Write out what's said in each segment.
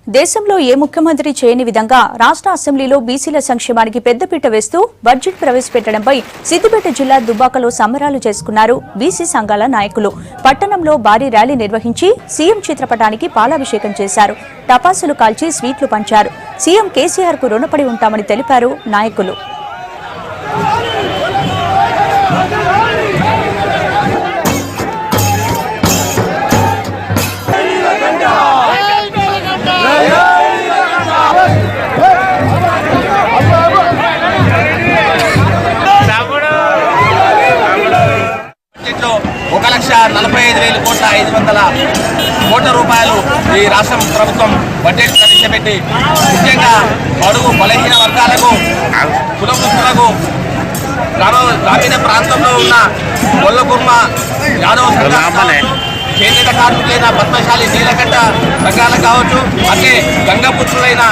దేశంలో ఏ ముఖ్యమంత్రి చేయని విధంగా రాష్ట్ర అసెంబ్లీలో బీసీల సంక్షేమానికి పెద్దపీట వేస్తూ బడ్జెట్ ప్రవేశపెట్టడంపై సిద్దిపేట జిల్లా దుబ్బాకలో సంబరాలు చేసుకున్నారు బీసీ సంఘాల నాయకులు. పట్టణంలో భారీ ర్యాలీ నిర్వహించి సీఎం చిత్రపటానికి పాలాభిషేకం చేశారు. టపాసులు కాల్చి స్వీట్లు పంచారు. సీఎం కేసీఆర్ కు రుణపడి ఉంటామని తెలిపారు నాయకులు. రూపాయలు ఈ రాష్ట్ర ప్రభుత్వం బడ్జెట్ ప్రవేశపెట్టి ముఖ్యంగా బడుగు బలహీన వర్గాలకు కుల వృత్తులకు గ్రామీణ ప్రాంతంలో ఉన్న గొల్లకుర్మ యాదవ చేనేత కార్మికులైన పద్మశాలి నీలకంఠ సంఘాలకు కావచ్చు, అట్లే గంగపుత్రులైన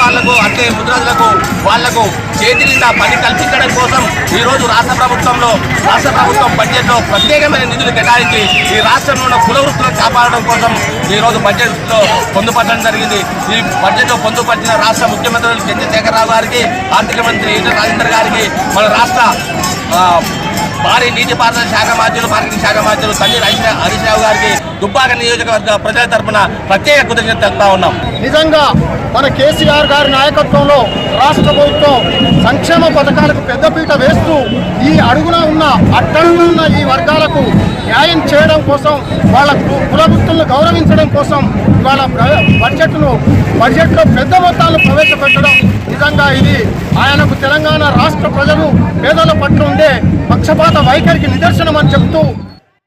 వాళ్లకు అట్లే ముద్రాజులకు వాళ్లకు చేతి నిండా పని కల్పించడం కోసం ఈరోజు రాష్ట్ర ప్రభుత్వం బడ్జెట్లో ప్రత్యేకమైన నిధులు కేటాయించి ఈ రాష్ట్రంలో ఉన్న కుల వృత్తులను కాపాడడం కోసం ఈరోజు బడ్జెట్లో పొందుపరచడం జరిగింది. ఈ బడ్జెట్లో పొందుపరిచిన రాష్ట్ర ముఖ్యమంత్రులు చంద్రశేఖరరావు గారికి, ఆర్థిక మంత్రి ఈటల రాజేందర్ గారికి, మన రాష్ట్ర భారీ నీటిపారుదల శాఖ మంత్రులు, మార్కెటింగ్ శాఖ మంత్రులు తన్నీర్ హరీష్ రావు గారికి దుబ్బాక నియోజకవర్గ ప్రజల తరఫున ప్రత్యేక కృతజ్ఞత తెలుపుతా ఉన్నాం. నిజంగా మన కేసీఆర్ గారి నాయకత్వంలో రాష్ట్ర ప్రభుత్వం సంక్షేమ పథకాలకు పెద్దపీట వేస్తూ ఈ అడుగున ఉన్న అట్టడుగున ఉన్న ఈ వర్గాలకు న్యాయం చేయడం కోసం, వాళ్ళ కులవృత్తులను గౌరవించడం కోసం ఇవాళ బడ్జెట్లో పెద్ద మొత్తాలను ప్రవేశపెట్టడం నిజంగా ఇది ఆయనకు తెలంగాణ రాష్ట్ర ప్రజలు పేదల పట్ల ఉండే పక్షపాత వైఖరికి నిదర్శనం అని చెప్తూ